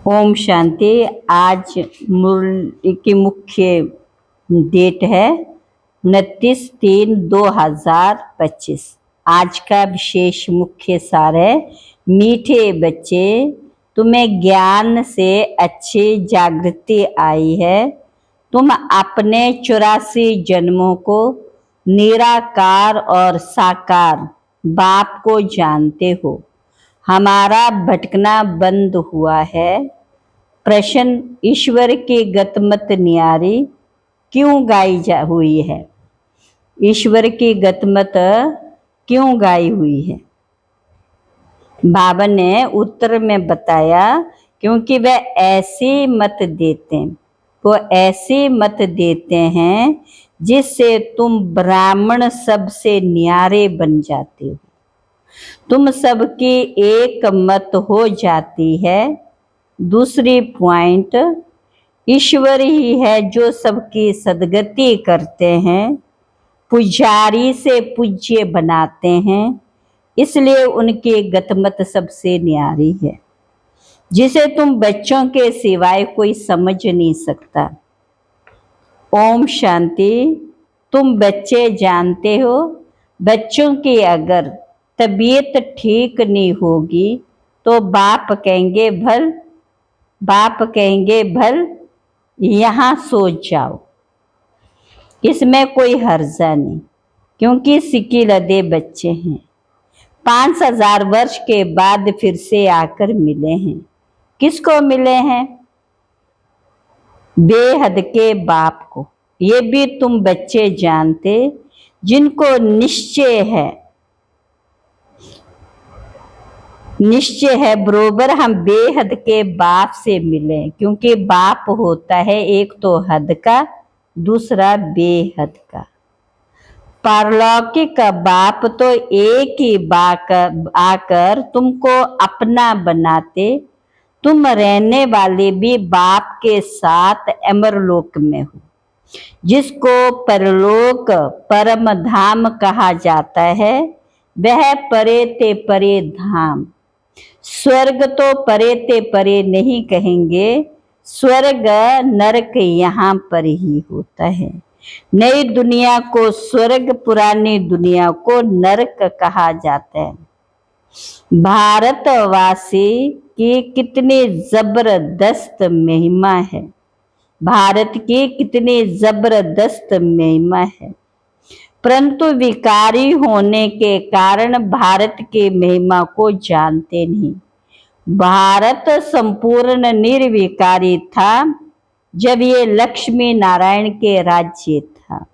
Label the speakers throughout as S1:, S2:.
S1: ओम शांति। आज मुरली की मुख्य डेट है 29/3/2025। आज का विशेष मुख्य सार है, मीठे बच्चे, तुम्हें ज्ञान से अच्छी जागृति आई है। तुम अपने 84 जन्मों को निराकार और साकार बाप को जानते हो। हमारा भटकना बंद हुआ है। प्रश्न, ईश्वर की गतमत न्यारी क्यों गाई हुई है? ईश्वर की गतमत क्यों गाई हुई है? बाबा ने उत्तर में बताया, क्योंकि वह ऐसी मत देते हैं, वो ऐसी मत देते हैं जिससे तुम ब्राह्मण सबसे न्यारे बन जाते हो। तुम सबकी एक मत हो जाती है। दूसरी पॉइंट, ईश्वर ही है जो सबकी सदगति करते हैं, पुजारी से पूज्य बनाते हैं, इसलिए उनकी गतमत सबसे न्यारी है, जिसे तुम बच्चों के सिवाय कोई समझ नहीं सकता। ओम शांति। तुम बच्चे जानते हो, बच्चों की अगर तबीयत ठीक नहीं होगी तो बाप कहेंगे भल यहाँ सो जाओ। इसमें कोई हर्जा नहीं, क्योंकि सिक्की लदे बच्चे हैं। 5000 वर्ष के बाद फिर से आकर मिले हैं। किसको मिले हैं? बेहद के बाप को। ये भी तुम बच्चे जानते, जिनको निश्चय है बरोबर हम बेहद के बाप से मिले, क्योंकि बाप होता है एक तो हद का, दूसरा बेहद का। पारलौकिक बाप तो एक ही आकर तुमको अपना बनाते। तुम रहने वाले भी बाप के साथ अमरलोक में हो, जिसको परलोक परम धाम कहा जाता है। वह परे ते परे धाम। स्वर्ग तो परे ते परे नहीं कहेंगे, स्वर्ग नरक यहाँ पर ही होता है। नई दुनिया को स्वर्ग, पुरानी दुनिया को नरक कहा जाता है। भारतवासी की कितनी जबरदस्त महिमा है, भारत की कितनी जबरदस्त महिमा है, परंतु विकारी होने के कारण भारत की महिमा को जानते नहीं। भारत संपूर्ण निर्विकारी था जब ये लक्ष्मी नारायण के राज्य था।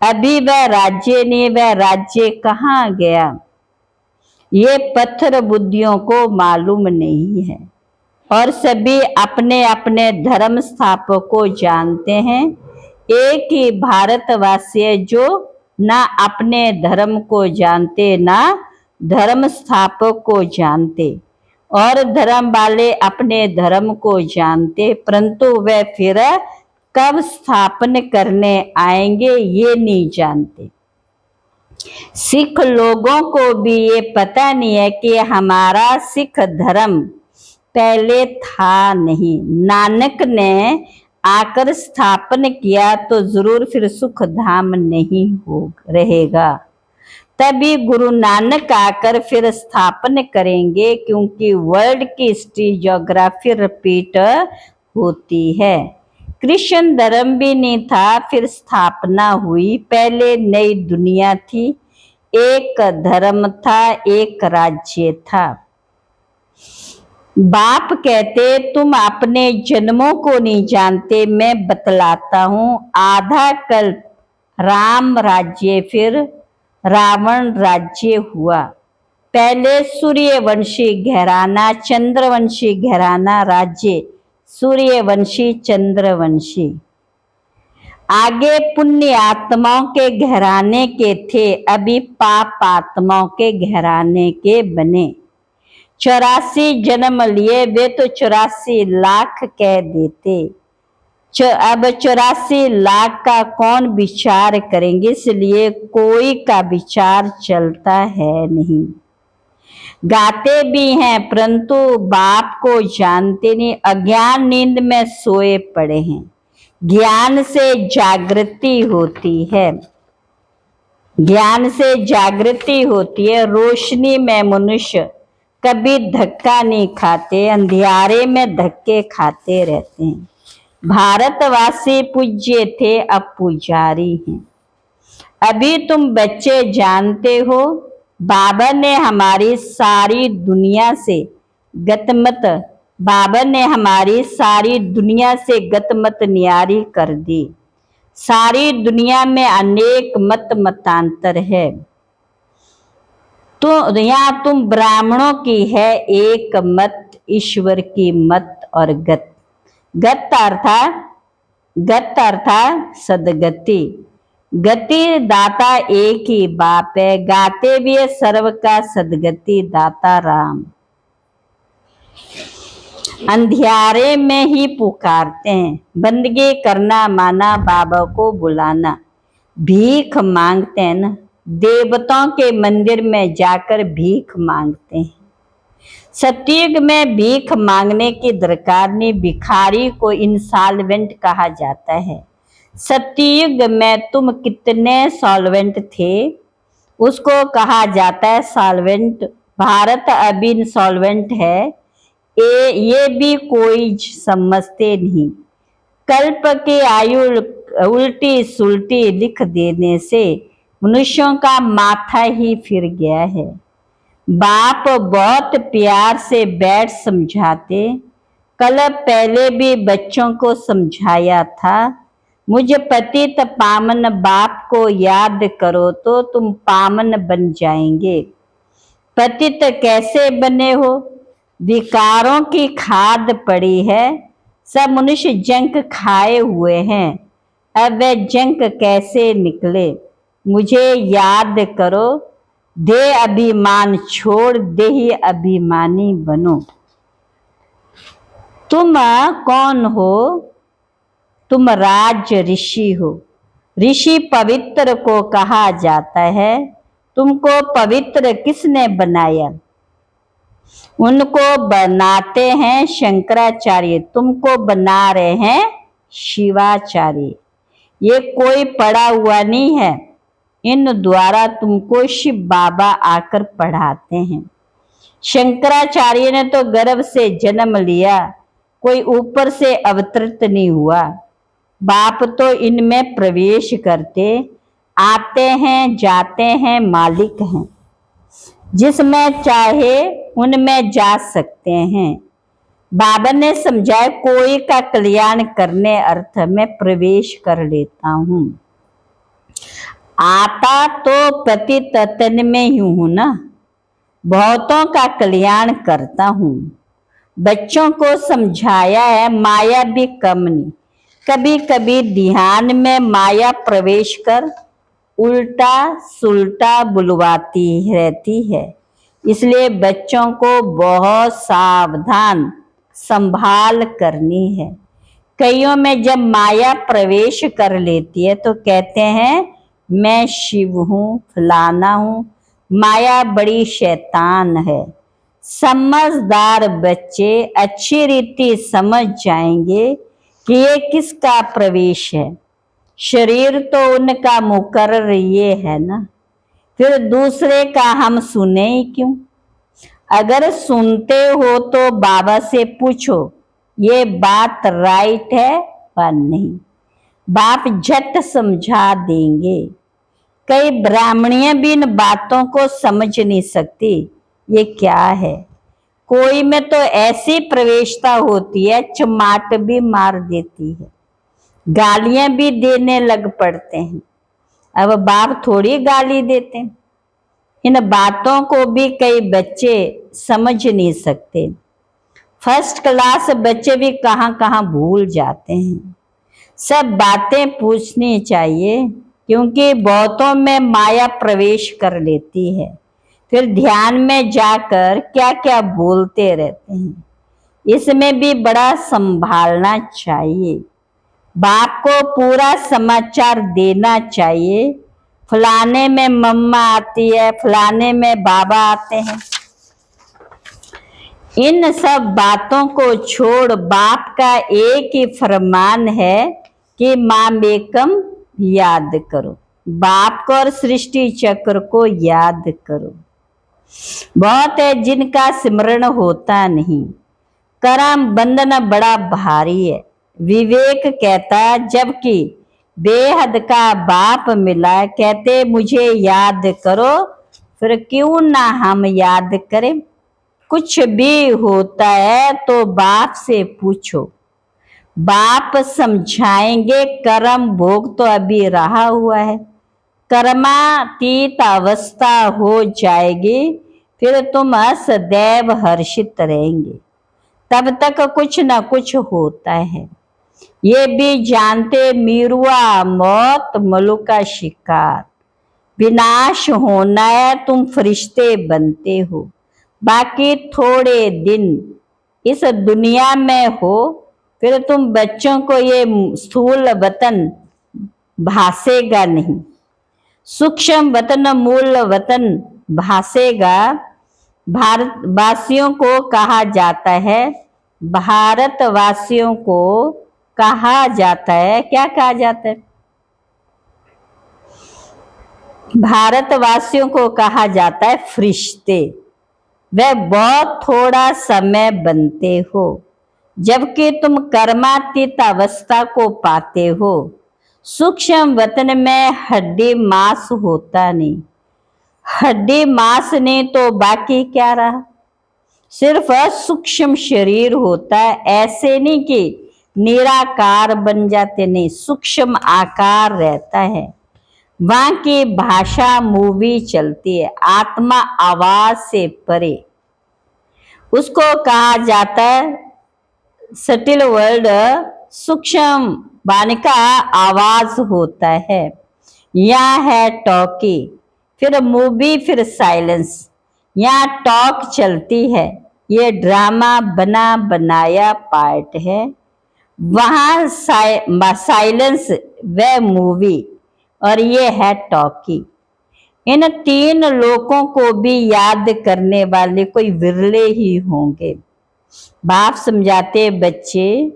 S1: अभी वह राज्य नहीं, वह राज्य कहाँ गया, ये पत्थर बुद्धियों को मालूम नहीं है। और सभी अपने अपने धर्म स्थापक को जानते हैं। एक ही भारतवासी है जो ना अपने धर्म को जानते, ना धर्म स्थापक को जानते, और धर्म वाले अपने धर्म को जानते, परंतु वे फिर कब स्थापन करने आएंगे ये नहीं जानते। सिख लोगों को भी ये पता नहीं है कि हमारा सिख धर्म पहले था नहीं। नानक ने आकर स्थापन किया तो जरूर फिर सुख धाम नहीं रहेगा। तभी गुरु नानक आकर फिर स्थापन करेंगे, क्योंकि वर्ल्ड की हिस्ट्री ज्योग्राफी रिपीट होती है। कृष्ण धर्म भी नहीं था, फिर स्थापना हुई। पहले नई दुनिया थी, एक धर्म था, एक राज्य था। बाप कहते, तुम अपने जन्मों को नहीं जानते, मैं बतलाता हूँ। आधा कल्प राम राज्य, फिर रावण राज्य हुआ। पहले सूर्यवंशी घराना, चंद्रवंशी घराना राज्य, सूर्यवंशी चंद्रवंशी। आगे पुण्य आत्माओं के घराने के थे, अभी पाप आत्माओं के घराने के बने। 84 जन्म लिए, वे तो 84 लाख कह देते। अब 84 लाख का कौन विचार करेंगे, इसलिए कोई का विचार चलता है नहीं। गाते भी हैं परंतु बाप को जानते नहीं, अज्ञान नींद में सोए पड़े हैं। ज्ञान से जागृति होती है, ज्ञान से जागृति होती है। रोशनी में मनुष्य कभी धक्का नहीं खाते, अंधियारे में धक्के खाते रहते हैं। भारतवासी पूज्य थे, अब पुजारी हैं। अभी तुम बच्चे जानते हो, बाबा ने हमारी सारी दुनिया से गतमत, बाबा ने हमारी सारी दुनिया से गतमत न्यारी कर दी। सारी दुनिया में अनेक मत मतांतर है, तो यहाँ तुम ब्राह्मणों की है एक मत, ईश्वर की मत और गत। गत अर्थात सदगति। गति दाता एक ही बाप है, गाते भी है सर्व का सदगति दाता राम। अंधियारे में ही पुकारते हैं, बंदगी करना माना बाबा को बुलाना। भीख मांगते हैं ना, देवताओं के मंदिर में जाकर भीख मांगते हैं। सतयुग में भीख मांगने की दरकार नहीं, भिखारी को इंसॉल्वेंट कहा जाता है। सतयुग में तुम कितने सॉल्वेंट थे उसको कहा जाता है सॉल्वेंट। भारत अभी इंसॉल्वेंट है, ये भी कोई समझते नहीं। कल्प की आयु उल्टी सुल्टी लिख देने से मनुष्यों का माथा ही फिर गया है। बाप बहुत प्यार से बैठ समझाते, कल पहले भी बच्चों को समझाया था। मुझे पतित पामन बाप को याद करो तो तुम पामन बन जाएंगे। पतित कैसे बने हो? विकारों की खाद पड़ी है, सब मनुष्य जंक खाए हुए हैं, अब वे जंक कैसे निकले? मुझे याद करो, दे अभिमान छोड़ देही अभिमानी बनो। तुम कौन हो? तुम राज ऋषि हो। ऋषि पवित्र को कहा जाता है। तुमको पवित्र किसने बनाया? उनको बनाते हैं शंकराचार्य, तुमको बना रहे हैं शिवाचार्य। ये कोई पढ़ा हुआ नहीं है, इन द्वारा तुमको शिव बाबा आकर पढ़ाते हैं। शंकराचार्य ने तो गर्भ से जन्म लिया, कोई ऊपर से अवतरित नहीं हुआ। बाप तो इनमें प्रवेश करते, आते हैं जाते हैं, मालिक हैं, जिसमें चाहे उनमें जा सकते हैं। बाबा ने समझाया कोई का कल्याण करने अर्थ में प्रवेश कर लेता हूँ। आता तो प्रति तन में ही हूँ ना, बहुतों का कल्याण करता हूँ। बच्चों को समझाया है माया भी कम नहीं। कभी कभी ध्यान में माया प्रवेश कर उल्टा सुल्टा बुलवाती रहती है, इसलिए बच्चों को बहुत सावधान संभाल करनी है। कईयों में जब माया प्रवेश कर लेती है तो कहते हैं मैं शिव हूँ, फलाना हूँ। माया बड़ी शैतान है। समझदार बच्चे अच्छी रीति समझ जाएंगे कि ये किसका प्रवेश है। शरीर तो उनका मुकर्रर ये है ना, फिर दूसरे का हम सुने ही क्यों? अगर सुनते हो तो बाबा से पूछो ये बात राइट है या नहीं, बाप झट समझा देंगे। कई ब्राह्मणियां भी इन बातों को समझ नहीं सकती ये क्या है। कोई में तो ऐसी प्रवेशता होती है चमाट भी मार देती है, गालियां भी देने लग पड़ते हैं। अब बाप थोड़ी गाली देते हैं। इन बातों को भी कई बच्चे समझ नहीं सकते। फर्स्ट क्लास बच्चे भी कहाँ कहाँ भूल जाते हैं। सब बातें पूछनी चाहिए, क्योंकि बहुतों में माया प्रवेश कर लेती है, फिर ध्यान में जाकर क्या क्या बोलते रहते हैं। इसमें भी बड़ा संभालना चाहिए। बाप को पूरा समाचार देना चाहिए। फलाने में मम्मा आती है, फलाने में बाबा आते हैं, इन सब बातों को छोड़ बाप का एक ही फरमान है कि मामेकम याद करो, बाप को और सृष्टि चक्र को याद करो। बहुत है जिनका स्मरण होता नहीं, करम बंधन बड़ा भारी है। विवेक कहता जबकि बेहद का बाप मिला, कहते मुझे याद करो, फिर क्यों ना हम याद करें। कुछ भी होता है तो बाप से पूछो, बाप समझाएंगे। कर्म भोग तो अभी रहा हुआ है, कर्मातीत अवस्था हो जाएगी, फिर तुम सदैव हर्षित रहेंगे। तब तक कुछ न कुछ होता है। ये भी जानते मीरुआ मौत मलु का शिकार, विनाश होना है तुम फरिश्ते बनते हो। बाकी थोड़े दिन इस दुनिया में हो, फिर तुम बच्चों को ये स्थूल वतन भासेगा नहीं, सूक्ष्म वतन मूल वतन भासेगा। भारतवासियों को कहा जाता है, भारतवासियों को कहा जाता है, क्या कहा जाता है? भारतवासियों को कहा जाता है फरिश्ते। वह बहुत थोड़ा समय बनते हो, जबकि तुम कर्मातीत अवस्था को पाते हो। सूक्ष्म वतन में हड्डी मांस होता नहीं, हड्डी मांस नहीं तो बाकी क्या रहा, सिर्फ सूक्ष्म शरीर होता है। ऐसे नहीं कि निराकार बन जाते, नहीं, सूक्ष्म आकार रहता है। वहां की भाषा मूवी चलती है, आत्मा आवाज से परे, उसको कहा जाता है सटिल वर्ड, सूक्ष्म वाणी का आवाज होता है। यहाँ है टॉकी, फिर मूवी, फिर साइलेंस। यहाँ टॉक चलती है, ये ड्रामा बना बनाया पार्ट है। वहाँ साइलेंस वह मूवी, और ये है टॉकी। इन तीन लोगों को भी याद करने वाले कोई विरले ही होंगे। बाप समझाते बच्चे,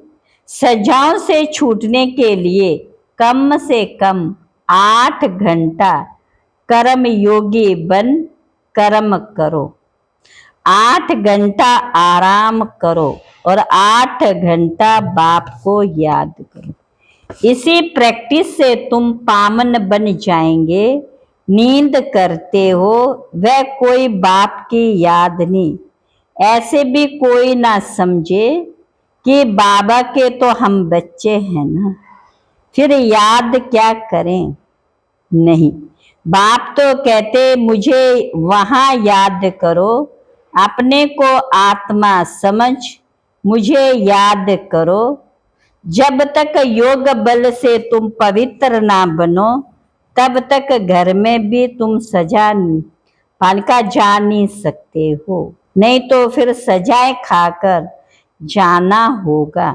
S1: सजाओं से छूटने के लिए कम से कम 8 घंटा कर्म योगी बन कर्म करो, 8 घंटा आराम करो और 8 घंटा बाप को याद करो। इसी प्रैक्टिस से तुम पावन बन जाएंगे। नींद करते हो वह कोई बाप की याद नहीं। ऐसे भी कोई ना समझे कि बाबा के तो हम बच्चे हैं ना, फिर याद क्या करें। नहीं, बाप तो कहते मुझे वहां याद करो, अपने को आत्मा समझ मुझे याद करो। जब तक योग बल से तुम पवित्र ना बनो, तब तक घर में भी तुम सजा पालका जा नहीं सकते हो। नहीं तो फिर सजाएं खाकर जाना होगा।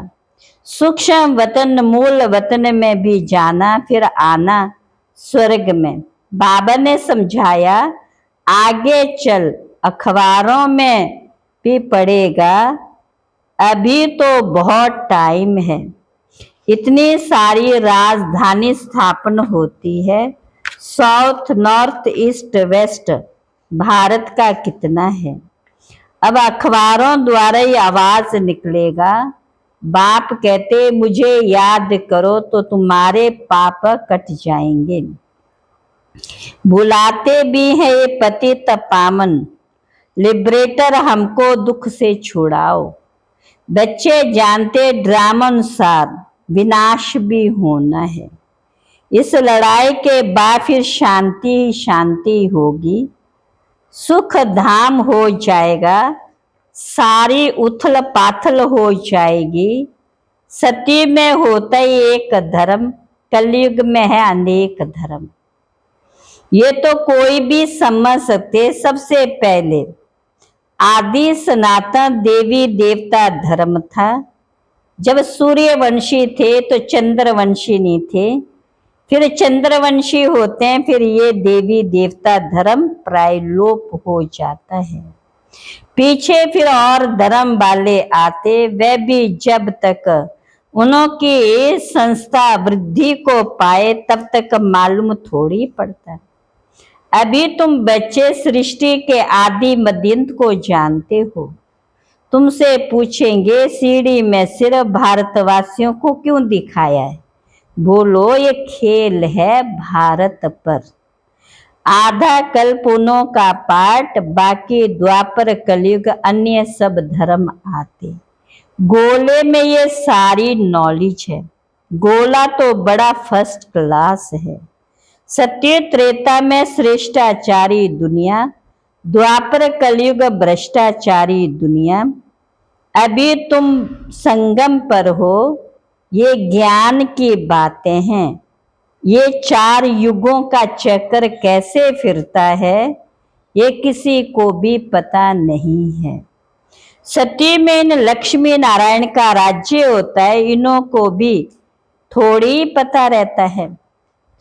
S1: सूक्ष्म वतन मूल वतन में भी जाना, फिर आना स्वर्ग में। बाबा ने समझाया आगे चल अखबारों में भी पढ़ेगा, अभी तो बहुत टाइम है। इतनी सारी राजधानी स्थापन होती है, south north east west Bharat का कितना है। अब अखबारों द्वारा ही आवाज निकलेगा। बाप कहते मुझे याद करो तो तुम्हारे पाप कट जाएंगे। बुलाते भी है ये पतित पावन, लिबरेटर हमको दुख से छुड़ाओ। बच्चे जानते ड्रामा अनुसार विनाश भी होना है। इस लड़ाई के बाद फिर शांति ही शांति होगी, सुख धाम हो जाएगा, सारी उथल पाथल हो जाएगी। सती में होता ही एक धर्म, कलयुग में है अनेक धर्म। ये तो कोई भी समझ सकते। सबसे पहले आदि सनातन देवी देवता धर्म था। जब सूर्यवंशी थे तो चंद्रवंशी नहीं थे, फिर चंद्रवंशी होते हैं, फिर ये देवी देवता धर्म प्राय लोप हो जाता है। पीछे फिर और धर्म वाले आते, वे भी जब तक उनकी संस्था वृद्धि को पाए तब तक मालूम थोड़ी पड़ता। अभी तुम बच्चे सृष्टि के आदि मध्यंत को जानते हो। तुमसे पूछेंगे सीढ़ी में सिर्फ भारतवासियों को क्यों दिखाया है? बोलो ये खेल है भारत पर। आधा कल्प उन्हों का पाठ, बाकी द्वापर कलयुग अन्य सब धर्म आते। गोले में ये सारी नॉलेज है। गोला तो बड़ा फर्स्ट क्लास है। सत्य त्रेता में श्रेष्ठाचारी दुनिया, द्वापर कलयुग भ्रष्टाचारी दुनिया। अभी तुम संगम पर हो, ये ज्ञान की बातें हैं। ये 4 युगों का चक्कर कैसे फिरता है, ये किसी को भी पता नहीं है। सती में इन लक्ष्मी नारायण का राज्य होता है, इन्हों को भी थोड़ी पता रहता है।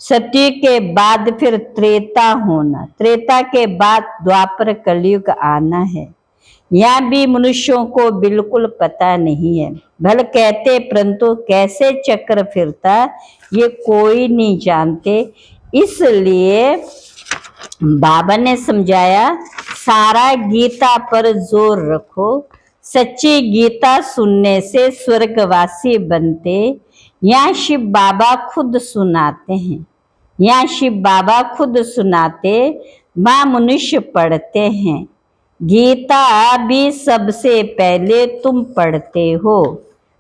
S1: सती के बाद फिर त्रेता होना, त्रेता के बाद द्वापर कलयुग आना है। यहाँ भी मनुष्यों को बिल्कुल पता नहीं है। भल कहते परंतु कैसे चक्र फिरता ये कोई नहीं जानते। इसलिए बाबा ने समझाया, सारा गीता पर जोर रखो। सच्ची गीता सुनने से स्वर्गवासी बनते। यहाँ शिव बाबा खुद सुनाते हैं, यहाँ शिव बाबा खुद सुनाते, माँ मनुष्य पढ़ते हैं। गीता भी सबसे पहले तुम पढ़ते हो।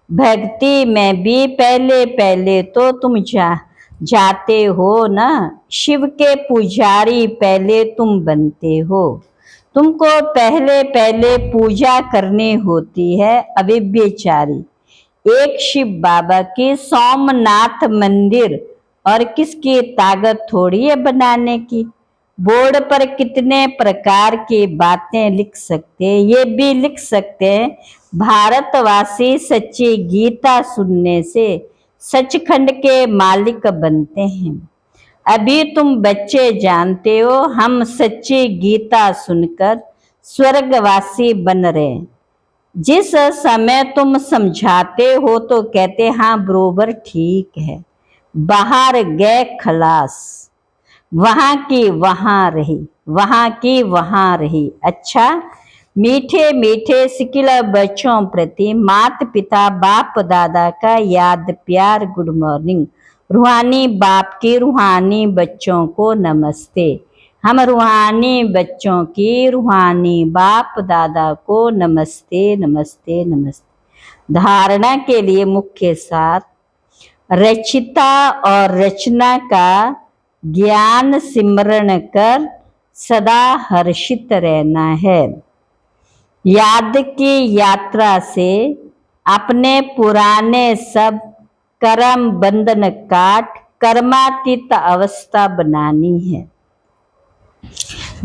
S1: भक्ति में भी पहले पहले तो तुम जाते हो ना। शिव के पुजारी पहले तुम बनते हो। तुमको पहले पहले पूजा करनी होती है अव्यभिचारी। एक शिव बाबा की सोमनाथ मंदिर और किसकी ताकत थोड़ी है बनाने की। बोर्ड पर कितने प्रकार की बातें लिख सकते हैं, ये भी लिख सकते हैं भारतवासी सच्ची गीता सुनने से सचखंड के मालिक बनते हैं। अभी तुम बच्चे जानते हो, हम सच्ची गीता सुनकर स्वर्गवासी बन रहे। जिस समय तुम समझाते हो तो कहते हाँ बरोबर ठीक है, बाहर गए खलास, वहां की वहां रही, वहां की वहां रही। अच्छा, मीठे मीठे सिकिला बच्चों प्रति माता पिता बाप दादा का याद प्यार गुड मॉर्निंग। रूहानी बाप की रूहानी बच्चों को नमस्ते। हम रूहानी बच्चों की रूहानी बाप दादा को नमस्ते नमस्ते नमस्ते। धारणा के लिए मुख्य सार, रचिता और रचना का ज्ञान सिमरण कर सदा हर्षित रहना है। याद की यात्रा से अपने पुराने सब कर्म बंधन काट कर्मातीत अवस्था बनानी है।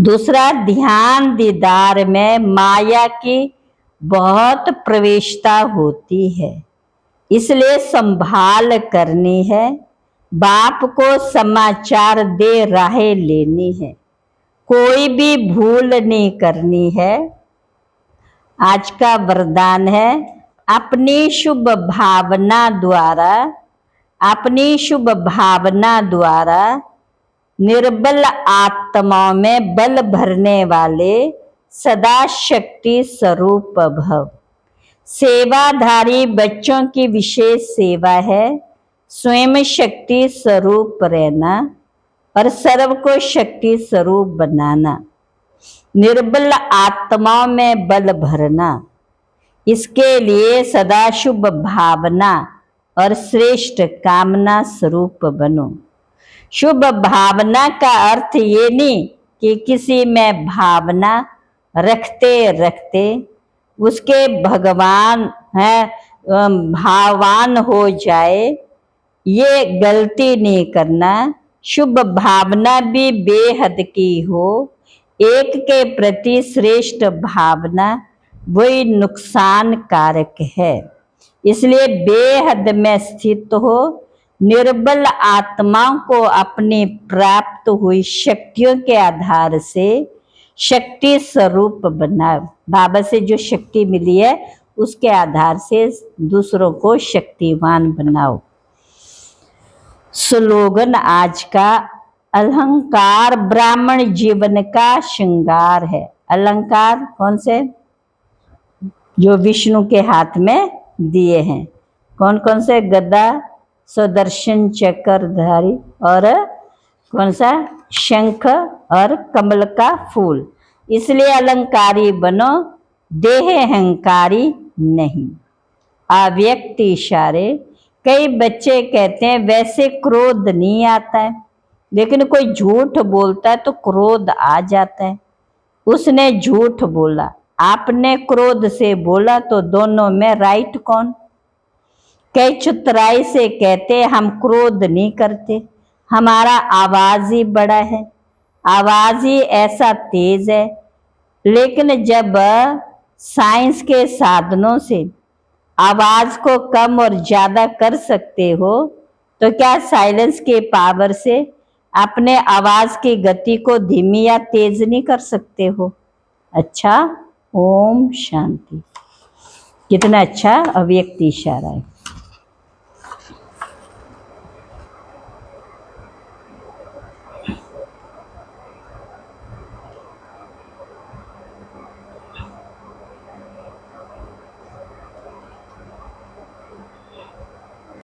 S1: दूसरा, ध्यान दीदार में माया की बहुत प्रवेशता होती है, इसलिए संभाल करनी है। बाप को समाचार दे राहें लेनी है, कोई भी भूल नहीं करनी है। आज का वरदान है, अपनी शुभ भावना द्वारा, अपनी शुभ भावना द्वारा निर्बल आत्माओं में बल भरने वाले सदा शक्ति स्वरूप भव। सेवाधारी बच्चों की विशेष सेवा है स्वयं शक्ति स्वरूप रहना और सर्व को शक्ति स्वरूप बनाना। निर्बल आत्माओं में बल भरना, इसके लिए सदा शुभ भावना और श्रेष्ठ कामना स्वरूप बनो। शुभ भावना का अर्थ ये नहीं कि किसी में भावना रखते रखते उसके भगवान है भावान हो जाए, ये गलती नहीं करना। शुभ भावना भी बेहद की हो, एक के प्रति श्रेष्ठ भावना वही नुकसान कारक है। इसलिए बेहद में स्थित हो, निर्बल आत्माओं को अपनी प्राप्त हुई शक्तियों के आधार से शक्ति स्वरूप बनाओ। बाबा से जो शक्ति मिली है उसके आधार से दूसरों को शक्तिवान बनाओ। स्लोगन आज का, अलंकार ब्राह्मण जीवन का श्रृंगार है। अलंकार कौन से? जो विष्णु के हाथ में दिए हैं। कौन कौन से? गदा, सुदर्शन चक्रधारी और कौन सा? शंख और कमल का फूल। इसलिए अलंकारी बनो, देह अहंकारी नहीं। अव्यक्त इशारे। कई बच्चे कहते हैं वैसे क्रोध नहीं आता है, लेकिन कोई झूठ बोलता है तो क्रोध आ जाता है। उसने झूठ बोला, आपने क्रोध से बोला, तो दोनों में राइट कौन? कई चतुराई से कहते हम क्रोध नहीं करते, हमारा आवाज ही बड़ा है, आवाज ही ऐसा तेज है। लेकिन जब साइंस के साधनों से आवाज को कम और ज्यादा कर सकते हो, तो क्या साइलेंस के पावर से अपने आवाज की गति को धीमी या तेज नहीं कर सकते हो? अच्छा, ओम शांति। कितना अच्छा अव्यक्त इशारा है।